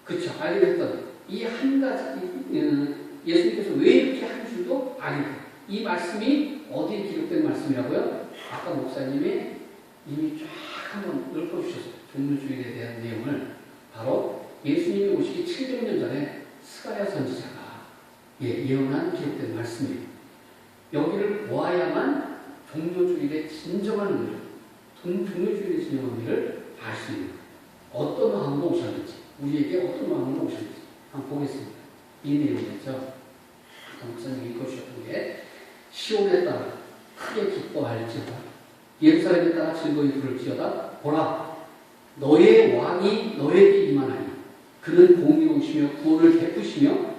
그쵸 알게 됐던 이 한 가지 예수님께서 왜 이렇게 한 줄도 알게 돼요. 이 말씀이 어디에 기록된 말씀이라고요? 아까 목사님이 이미 쫙 한번 읊어주셨어요. 종료주일에 대한 내용을 바로 예수님이 오시기 700년 전에 스가랴 선지자가 예언한 기록된 말씀이에요. 여기를 보아야만 종료주일의 진정한 의미를 종료주일의 진정한 의미를 알 수 있는 거예요. 어떤 마음으로 오셨는지 우리에게 어떤 마음으로 오셨는지 한번 보겠습니다. 이 내용이죠. 아까 목사님이 읽어주셨던 게 시온에 따라 크게 기뻐할지어다 예루살렘에 따라 즐거이 부를지어다 보라 너의 왕이 너에게 임하나니 그는 공의로우시며 구원을 베푸시며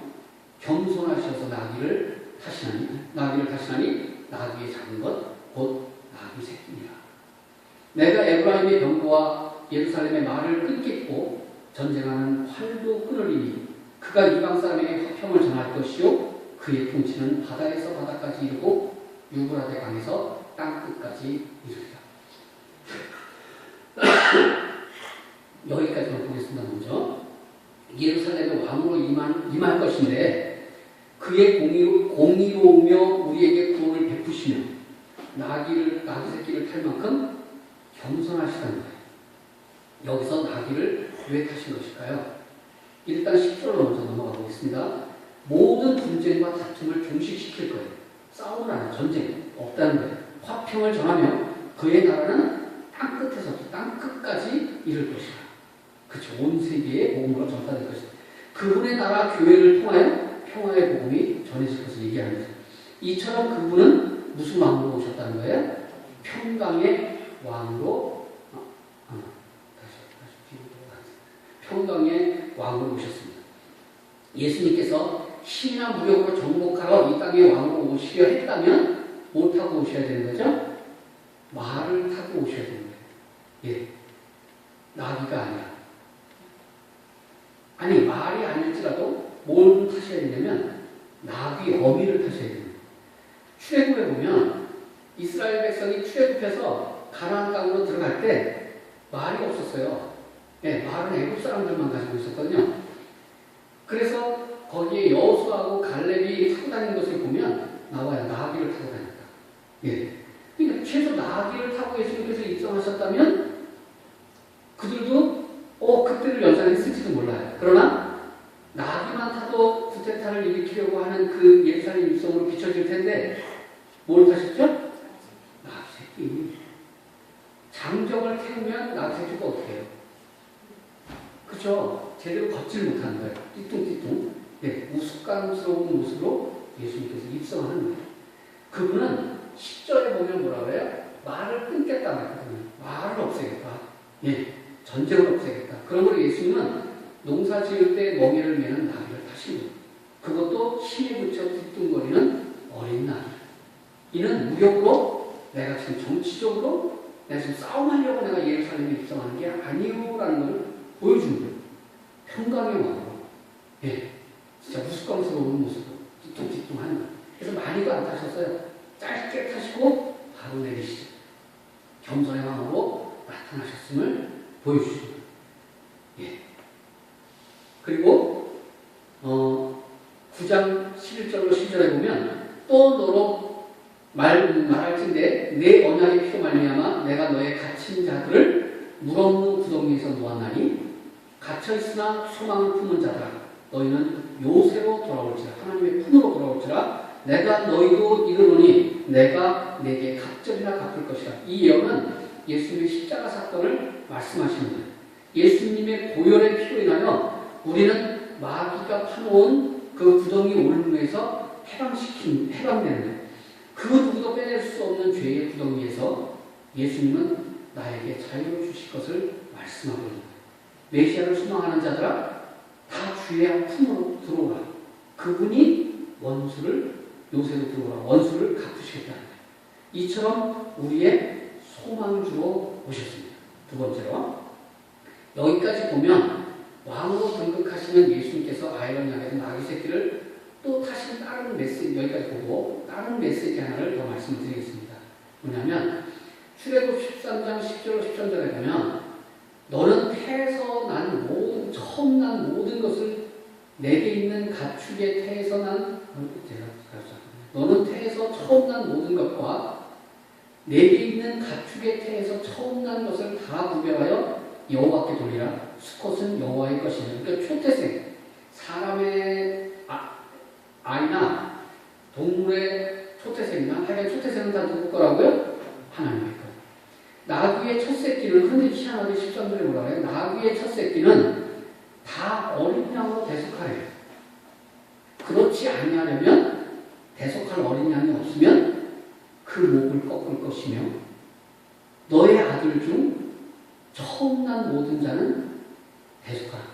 겸손하셔서 나귀를 타시나니 나귀의 작은 것 곧 나귀 새끼니라. 내가 에브라임의 병거와 예루살렘의 말을 끊겠고 전쟁하는 활도 끊으리니 그가 이방 사람에게 화평을 전할 것이요 그의 통치는 바다에서 바다까지 이르고 유브라데 강에서 땅끝까지 이르리라. 여기까지만 보겠습니다. 먼저 예루살렘의 왕으로 임할 것인데 그의 공의로우며 우리에게 구원을 베푸시며 나귀 새끼를 탈 만큼 겸손하시다는 거예요. 여기서 나귀를 왜 타신 것일까요? 일단 10절로 먼저 넘어가 보겠습니다. 모든 분쟁과 다툼을 종식시킬 거예요. 싸움을 안 해요. 전쟁 없다는 거예요. 화평을 전하며 그의 나라는 땅끝에서부터 땅끝까지 이를 것이다. 그렇죠. 온 세계에 복음으로 전파될 것이다. 그분의 나라 교회를 통하여 평화의 복음이 전해질 것을 얘기하는 거죠. 이처럼 그분은 무슨 왕으로 오셨다는 거예요? 평강의 왕으로 평강의 왕으로 오셨습니다. 예수님께서 힘이나 무력으로 정복하러 이 땅의 왕으로 오시려 했다면 뭐 타고 오셔야 되는 거죠? 말을 타고 오셔야 되는 거예요. 예, 나귀가 아니라. 아니, 말이 아닐지라도 뭘 타셔야 되냐면 나귀 어미를 타셔야 됩니다. 출애굽에 보면 이스라엘 백성이 출애굽해서 가나안 땅으로 들어갈 때 말이 없었어요. 예, 말은 애굽 사람들만 가지고 있었거든요. 그래서 거기에 여호수아하고 갈렙이 타고 다니는 것을 보면 나와요. 나귀를 타고 다녔다. 예. 그러니까 최소 나귀를 타고 예수님께서 입성하셨다면 그들도 그때를 연상했을지도 몰라요. 그러나 나귀만 타도 구테타를 일으키려고 하는 그 예루살렘 입성으로 비춰질 텐데 뭘 타셨죠? 나귀 새끼. 장정을 태우면 나귀 새끼가 어떻게 해요? 그렇죠. 제대로 걷지를 못하는 거예요. 띠뚱띠뚱. 예, 우스꽝스러운 모습으로 예수님께서 입성하는 거예요. 그분은 10절에 보면 뭐라고 해요? 말을 끊겠다 말했거든요. 말을 없애겠다. 예, 전쟁을 없애겠다. 그러므로 예수님은 농사 지을 때 멍에를 매는 나귀를 타신 거예요. 그것도 힘에 붙여 띠뚱거리는 어린 나귀. 이는 무력으로 내가 지금 정치적으로 내가 지금 싸움하려고 내가 예루살렘에 입성하는 게 아니오라는 걸 보여주는 거예요. 평강의 왕으로. 예, 진짜 우스꽝스러운 모습으로 띠뚱띠뚱하는 거예요. 그래서 많이도 안 타셨어요. 짧게 타시고 바로 내리시죠. 겸손의 왕으로 나타나셨음을 보여주시죠. 예. 그리고 9장 11절로 10절에 보면 또 너로 말할진대 내 언약의 피로 말미암아 내가 너의 갇힌 자들을 물 없는 구덩이에서 놓았나니 갇혀있으나 소망을 품은 자들아 너희는 요새로 돌아올지라 하나님의 품으로 돌아올지라 내가 너희도 이르노니 내가 내게 갑절이나 갚을 것이라. 이 예언은 예수님의 십자가 사건을 말씀하시는 거예요. 예수님의 보혈의 피로 인하여 우리는 마귀가 파놓은 그 구덩이 올무에서 해방되는 거예요. 그 누구도 빼낼 수 없는 죄의 구덩이에서 예수님은 나에게 자유를 주실 것을 말씀하고 있는 거예요. 메시아를 소망하는 자들아 다 주의 품으로 들어오라. 그분이 요새로 들어오라. 원수를 갚으시겠다는 거예요. 이처럼 우리의 소망을 주러 오셨습니다. 두 번째로 여기까지 보면 왕으로 등극하시는 예수님께서 아이러니하게도 나귀 새끼를 또 타신 다른 메시지 여기까지 보고 다른 메시지 하나를 더 말씀드리겠습니다. 뭐냐면 출애굽 13장 10절 13절에 보면 너는 태에서 난 처음 난 모든 것을 내게 있는 가축의 태에서 난 너는 태에서 처음 난 모든 것과 내게 있는 가축의 태에서 처음 난 것을 다 구별하여 여호와께 돌리라. 수컷은 여호와의 것이니. 그러니까 초태생 사람의 아이나 동물의 초태생이나 하여간 초태생은 다 누구 거라고요? 하나님의 거. 나귀의 첫 새끼는 흔히 희한하게 13절에 뭐라고 해요? 나귀의 첫 새끼는 다 어린 양으로 대속하래요. 그렇지 아니하려면 대속할 어린 양이 없으면 그 목을 꺾을 것이며 너의 아들 중 처음 난 모든 자는 대속하라.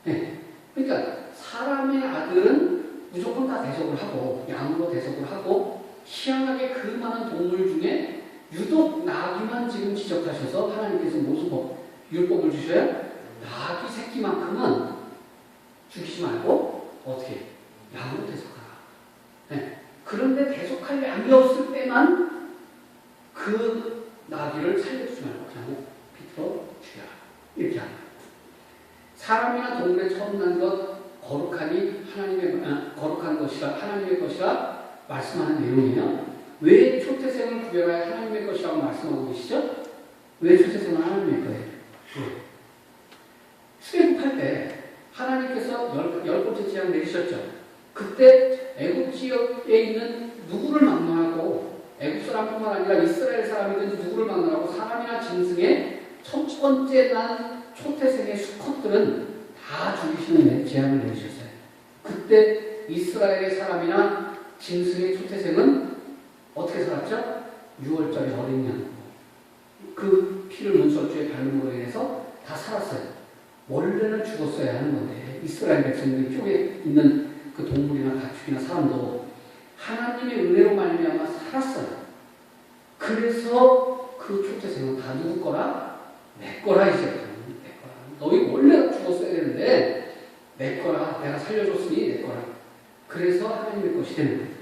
네. 그러니까 사람의 아들은 무조건 다 대속을 하고 양으로 대속을 하고 희한하게 그 많은 동물 중에 유독 나귀만 지금 지적하셔서 하나님께서 무슨 율법을 주셔요? 나귀 새끼만큼은 죽이지 말고 어떻게 양으로 대속하라. 네. 그런데 대속할 양이 없을 때만 그 나귀를 살려주지 말고 그냥 비틀어 죽여라. 이렇게 합니다. 사람이나 동물의 처음 난 것 거룩한 것이라 하나님의 것이라 말씀하는 내용이면 왜 초태생을 구별하여 하나님의 것이라고 말씀하고 계시죠? 왜 초대생을 하나님일 거예요? 출애굽할 때 하나님께서 열 번째 재앙 내리셨죠. 그때 애굽 지역에 있는 누구를 막론하고 애굽 사람뿐만 아니라 이스라엘 사람이든지 누구를 막론하고 사람이나 짐승의 첫 번째 난 초태생의 수컷들은 다 죽이시는 재앙을 내리셨어요. 그때 이스라엘의 사람이나 짐승의 초태생은 어떻게 살았죠? 6월절에 어린 양. 그 피를 문설주에 바르는 것으로 인해서 다 살았어요. 원래는 죽었어야 하는 건데 이스라엘 백성들 표에 있는 그 동물이나 가축이나 사람도 하나님의 은혜로 말미암아 살았어요. 그래서 그 초태생은 다 누구 거라? 내 거라 이제. 내 거라. 너희 원래 죽었어야 되는데 내 거라. 내가 살려줬으니 내 거라. 그래서 하나님의 것이 되는 거예요.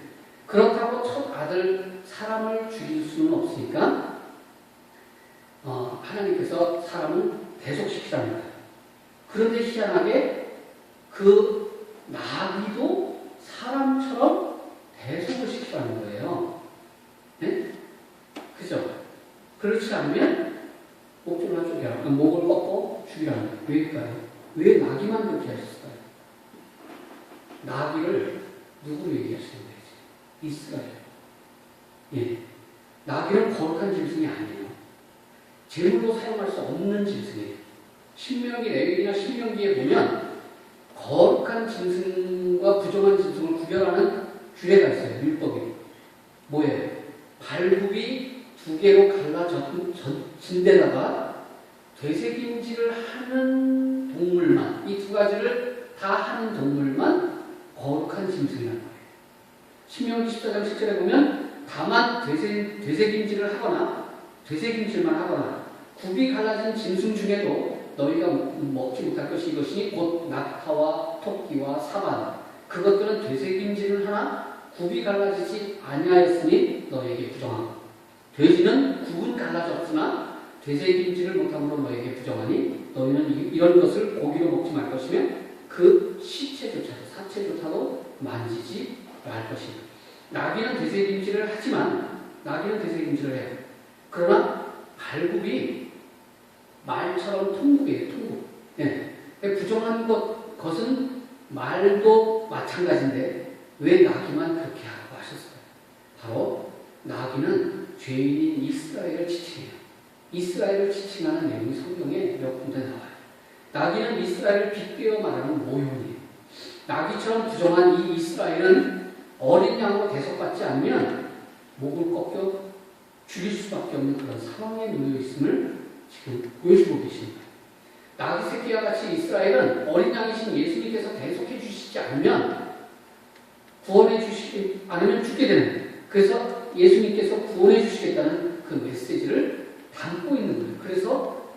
그렇다고 첫 아들 사람을 죽일 수는 없으니까 하나님께서 사람을 대속시키라는 거예요. 그런데 희한하게 그 나귀도 사람처럼 대속을 시키라는 거예요. 네? 그죠? 그렇지 않으면 목줄을 쪼개라. 목을 꺾고 죽이라는 거예요. 왜일까요? 왜 나귀만 그렇게 하셨을까요? 나귀를 누구로 얘기하시는 거예요? 이스라엘. 예. 나귀는 거룩한 짐승이 아니에요. 제물로 사용할 수 없는 짐승이에요. 신명기 레위기나 신명기에 보면 거룩한 짐승과 부정한 짐승을 구별하는 규례가 있어요. 율법이. 뭐예요? 발굽이 2개로 갈라진 데다가 되새김질을 하는 동물만, 이 2가지를 다 하는 동물만 거룩한 짐승이라는 거예요. 신명기 14장 7절에 보면 다만 되새김질을 하거나 되새김질만 하거나 굽이 갈라진 짐승 중에도 너희가 먹지 못할 것이 이것이니 곧 낙타와 토끼와 사반 그것들은 되새김질을 하나 굽이 갈라지지 아니하였으니 너희에게 부정하고 돼지는 굽은 갈라졌으나 되새김질을 못함으로 너희에게 부정하니 너희는 이런 것을 고기로 먹지 말 것이며 그 시체조차도 사체조차도 만지지 말 것이다. 나귀는 되새김질을 하지만 나귀는 되새김질을 해요. 그러나 발굽이 말처럼 통국이에요. 통국. 네. 부정한 것은 말도 마찬가지인데 왜 나귀만 그렇게 하라고 하셨어요? 바로 나귀는 죄인인 이스라엘을 지칭해요. 이스라엘을 지칭하는 내용이 성경에 몇 군데 나와요. 나귀는 이스라엘을 빗대어 말하는 모형이에요. 나귀처럼 부정한 이 이스라엘은 어린 양으로 대속받지 않으면 목을 꺾여 죽일 수밖에 없는 그런 상황에 놓여 있음을 지금 보여주고 계십니다. 나귀 새끼와 같이 이스라엘은 어린 양이신 예수님께서 대속해 주시지 않으면 구원해 주시지 않으면 죽게 되는 거예요. 그래서 예수님께서 구원해 주시겠다는 그 메시지를 담고 있는 거예요. 그래서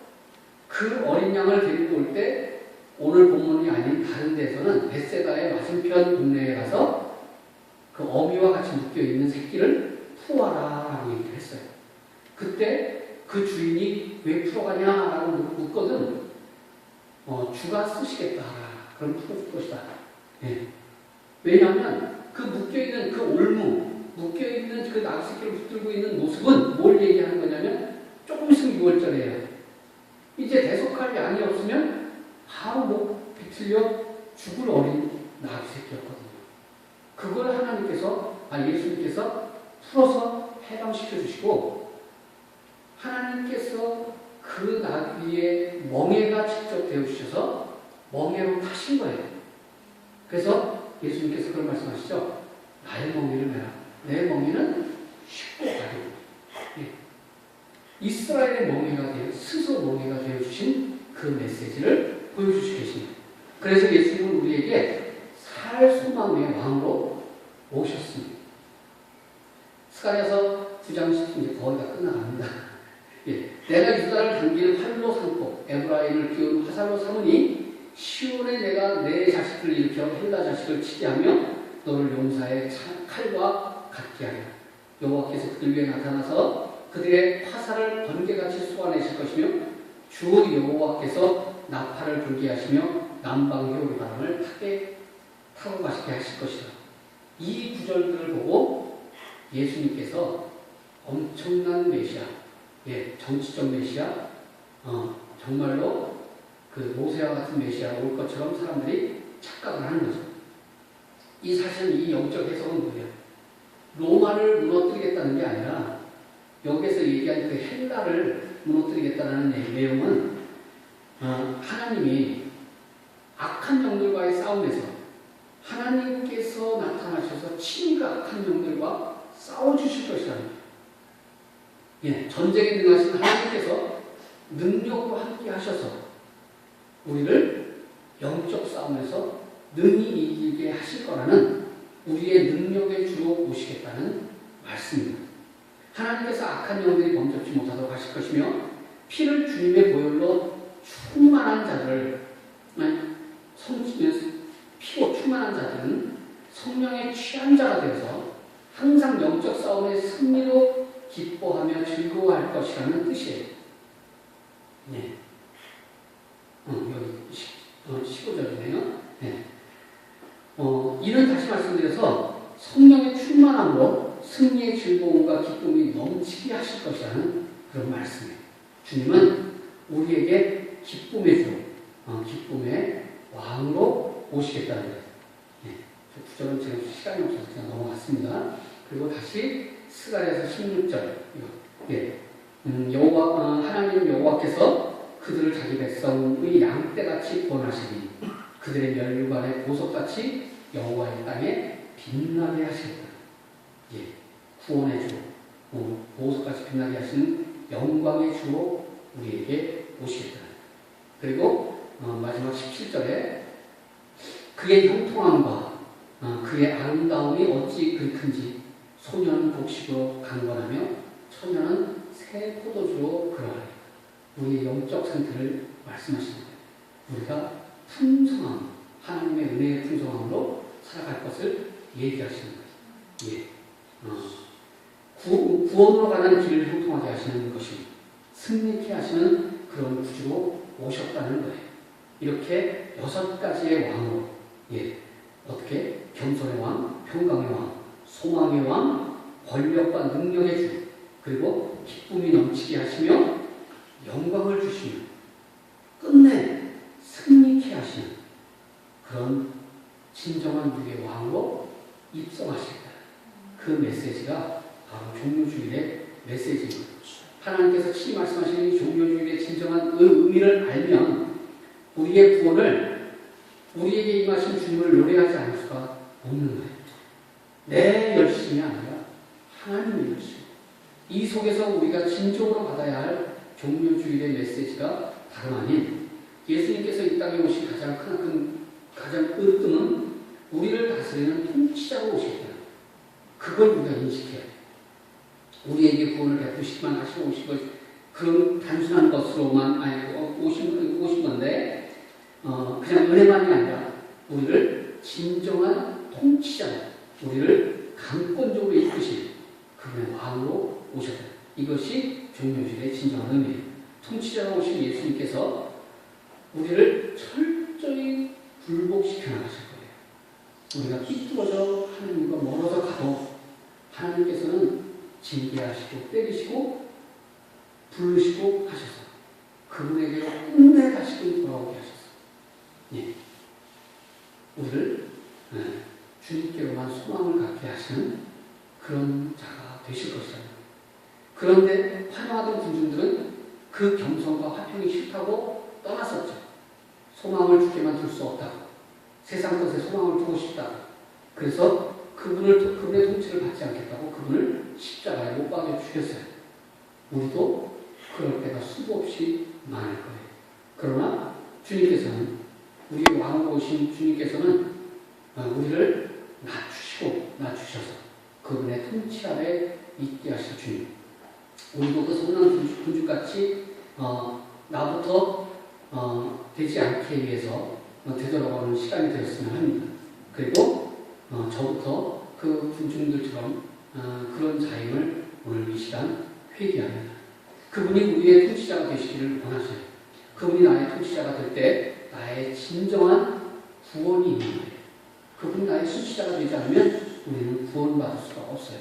그 어린 양을 데리고 올 때 오늘 본문이 아닌 다른 데서는 벳세다의 맞은편 동네에 가서 그 어미와 같이 묶여있는 새끼를 풀어와라라고 얘기를 했어요. 그때 그 주인이 왜 풀어가냐라고 묻거든 주가 쓰시겠다. 그럼 풀어줄 것이다. 예. 왜냐하면 그 묶여있는 그 묶여있는 그 나귀 새끼를 붙들고 있는 모습은 뭘 얘기하는 거냐면 조금 있으면 6월절이에요. 이제 대속할 양이 없으면 바로 목 비틀려 죽을 어린 나귀 새끼였거든요. 그걸 예수님께서 풀어서 해방시켜 주시고 하나님께서 그 나귀의 멍에가 직접 되어주셔서 멍에로 타신 거예요. 그래서 예수님께서 그런 말씀하시죠. 나의 멍에를 메라. 내 멍에는 쉽고 가벼워. 예. 이스라엘의 멍에가 되어 스스로 멍에가 되어주신 그 메시지를 보여주시고 계십니다. 그래서 예수님은 우리에게 살 소망의 왕으로 오셨습니다. 스가랴서 9장 10절 이제 거의 다 끝나갑니다. 예. 내가 유다를 당기는 활로 삼고 에브라임을 키운 화살로 삼으니 시온에 내가 내 자식을 일으켜 헬라 자식을 치게 하며 너를 용사의 칼과 같게 하리라. 여호와께서 그들 위에 나타나서 그들의 화살을 번개같이 쏘아내실 것이며 주 여호와께서 나팔을 불게 하시며 남방 효리 바람을 타고 가시게 하실 것이다. 이 구절들을 보고 예수님께서 엄청난 메시아, 예, 정치적 메시아, 정말로 그 모세와 같은 메시아가 올 것처럼 사람들이 착각을 하는 거죠. 이 사실은 이 영적 해석은 뭐예요? 로마를 무너뜨리겠다는 게 아니라 여기서 얘기한 그 헬라를 무너뜨리겠다는 내용은 하나님이 악한 영들과의 싸움에서 하나님께서 나타나셔서 친히 악한 영들과 싸워주실 것이라는 거예요. 예, 전쟁에 능하신 하나님께서 능력으로 함께 하셔서 우리를 영적 싸움에서 능히 이기게 하실 거라는 우리의 능력의 주로 오시겠다는 말씀입니다. 하나님께서 악한 영들이 범접지 못하도록 하실 것이며 피를 주님의 보혈로 충만한 자들을 피로 충만한 자들은 성령의 취한 자가 되어서 항상 영적 싸움의 승리로 기뻐하며 즐거워할 것이라는 뜻이에요. 네. 여기 15절이네요. 네. 이를 다시 말씀드려서 성령의 충만함으로 승리의 즐거움과 기쁨이 넘치게 하실 것이라는 그런 말씀이에요. 주님은 우리에게 기쁨의 주, 기쁨의 왕으로 오시겠다는 거예요. 네. 구절은 지금 시간이 없어서 그냥 넘어갔습니다. 그리고 다시 스가랴서 16절. 예. 하나님 여호와께서 그들을 자기 백성의 양떼같이 구원하시니 그들의 멸류관의 보석같이 여호와의 땅에 빛나게 하시겠다. 예. 구원의 주, 보석같이 빛나게 하시는 영광의 주로 우리에게 오시겠다. 그리고 마지막 17절에 그의 형통함과 그의 아름다움이 어찌 그리 큰지 소년은 곡식으로 강건하며 처녀는 새 포도주로 그러하리. 우리의 영적 상태를 말씀하시는 거예요. 우리가 풍성함, 하나님의 은혜의 풍성함으로 살아갈 것을 얘기하시는 거예요. 예. 구원으로 가는 길을 형통하게 하시는 것입니다. 승리케 하시는 그런 구주로 오셨다는 거예요. 이렇게 6가지의 왕으로, 예. 어떻게? 겸손의 왕, 평강의 왕, 소망의 왕, 권력과 능력의 주, 그리고 기쁨이 넘치게 하시며 영광을 주시며 끝내 승리케 하시는 그런 진정한 우리의 왕으로 입성하시겠다. 그 메시지가 바로 종료주일의 메시지입니다. 하나님께서 친히 말씀하시는 이 종료주일의 진정한 의미를 알면 우리의 구원을 우리에게 임하신 주님을 노래하지 않을 수가 없는 거예요. 내 열심이 아니라 하나님의 열심. 이 속에서 우리가 진정으로 받아야 할 종료주일의 메시지가 다름 아닌 예수님께서 이 땅에 오신 가장 으뜸은 우리를 다스리는 통치자로 오시겠다. 그걸 우리가 인식해야 돼. 우리에게 구원을 베푸시기만 하시고 오신 것, 그런 단순한 것으로만 오신 건데, 그냥 은혜만이 아니라 우리를 진정한 통치자, 우리를 강권적으로 이끄신 그분의 왕으로 오셨다. 이것이 종료주일의 진정한 의미예요. 통치자로 오신 예수님께서 우리를 철저히 굴복시켜 나가실 거예요. 우리가 삐뚤어져 하나님과 멀어져 가도 하나님께서는 징계하시고 때리시고 부르시고 하셔서 그분에게로 끝내 다시금 돌아오게 하셔서 예. 우리를 주님께로만 소망을 갖게 하시는 그런 자가 되실 것이다. 그런데 환호하던 군중들은 그 겸손과 화평이 싫다고 떠났었죠. 소망을 주께만 둘 수 없다고. 세상 것에 소망을 두고 싶다고. 그래서 그분의 통치를 받지 않겠다고 그분을 십자가에 못 박여 죽였어요. 우리도 그럴 때가 수도 없이 많을 거예요. 그러나 주님께서는, 우리 왕으로 오신 주님께서는 우리를 낮추셔서 그분의 통치 아래 있게 하실 주님. 우리도 그 선한 군주같이 나부터 되지 않게 위해서 되돌아가는 시간이 되었으면 합니다. 그리고 저부터 그 군중들처럼 그런 자임을 오늘 이 시간 회개합니다. 그분이 우리의 통치자가 되시기를 원하셔요. 그분이 나의 통치자가 될 때 나의 진정한 구원이 있는 거예요. 그분이 나의 통치자가 되지 않으면 우리는 구원받을 수가 없어요.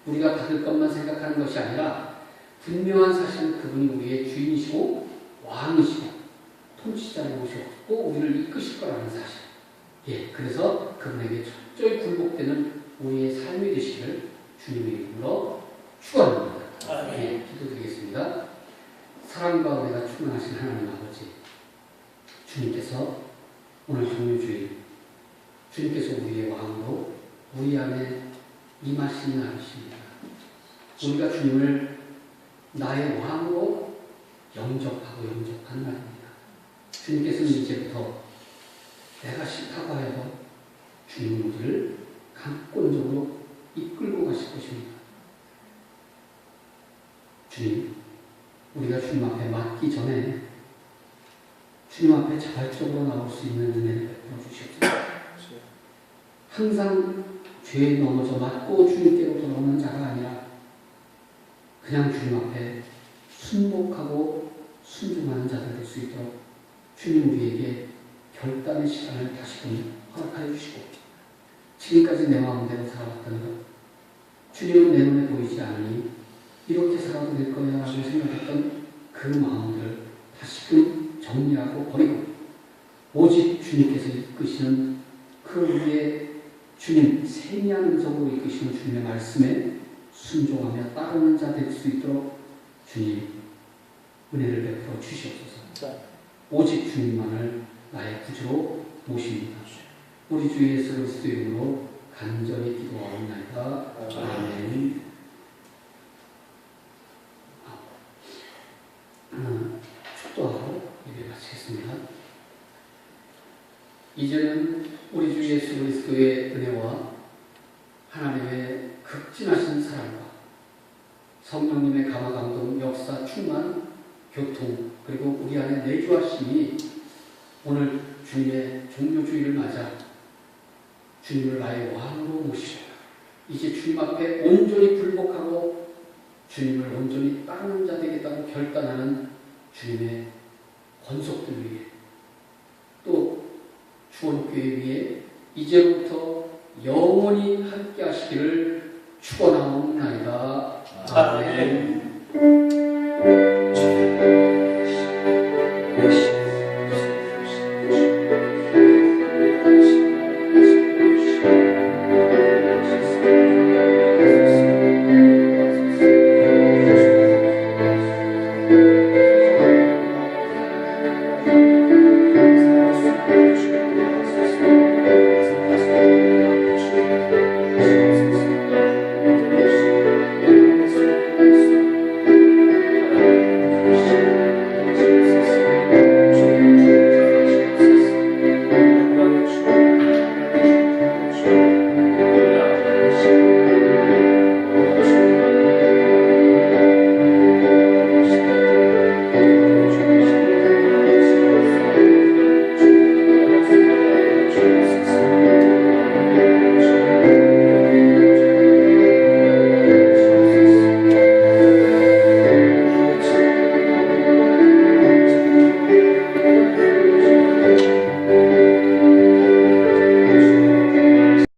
우리가 받을 것만 생각하는 것이 아니라 분명한 사실은 그분이 우리의 주인이시고 왕이시고 통치자를 모셨고 우리를 이끄실 거라는 사실. 예, 그래서 그분에게 철저히 굴복되는 우리의 삶이 되시기를 주님의 이름으로 축원합니다. 예, 기도드리겠습니다. 사랑과 은혜가 충만하신 하나님 아버지, 주님께서 오늘 종료주일, 주님께서 우리의 왕으로 우리 안에 임하시는 날이십니다. 우리가 주님을 나의 왕으로 영접하고 영접하는 날입니다. 주님께서는 이제부터 내가 싫다고 하여도 주님은 우리를 강권적으로 이끌고 가실 것입니다. 주님, 우리가 주님 앞에 맞기 전에 주님 앞에 자발적으로 나올 수 있는 은혜를 베풀어 주시옵소서. 항상 죄에 넘어져 맞고 주님께로 돌아오는 자가 아니라 그냥 주님 앞에 순복하고 순종하는 자들 될 수 있도록 주님 우리에게 결단의 시간을 다시금 허락하여 주시고, 지금까지 내 마음대로 살아왔던 것, 주님은 내 눈에 보이지 않으니 이렇게 살아도 될 거야 라고 생각했던 그 마음들을 다시금 정리하고 버리고, 오직 주님께서 이끄시는 그 우리의 주님 세미한 음성으로 이끄시는 주님의 말씀에 순종하며 따르는 자 될 수 있도록 주님 은혜를 베풀어 주시옵소서. 오직 주님만을 나의 구주로 모십니다. 우리 주 예수 그리스도 이름으로 간절히 기도하옵나이다. 아멘. 축도하고 예배 마치겠습니다. 이제는 우리 주 예수 그리스도의 은혜와 하나님의 극진하신 사랑과 성령님의 감화 감동 역사 충만 교통 그리고 우리 안에 내주하심이 오늘 주님의 종료주의를 맞아 주님을 나의 왕으로 모시고 이제 주님 앞에 온전히 굴복하고 주님을 온전히 따르는 자 되겠다고 결단하는 주님의 권속들 위해 또 주원교회 위에 이제부터 영원히 함께 하시기를 축원하옵나이다. 아멘.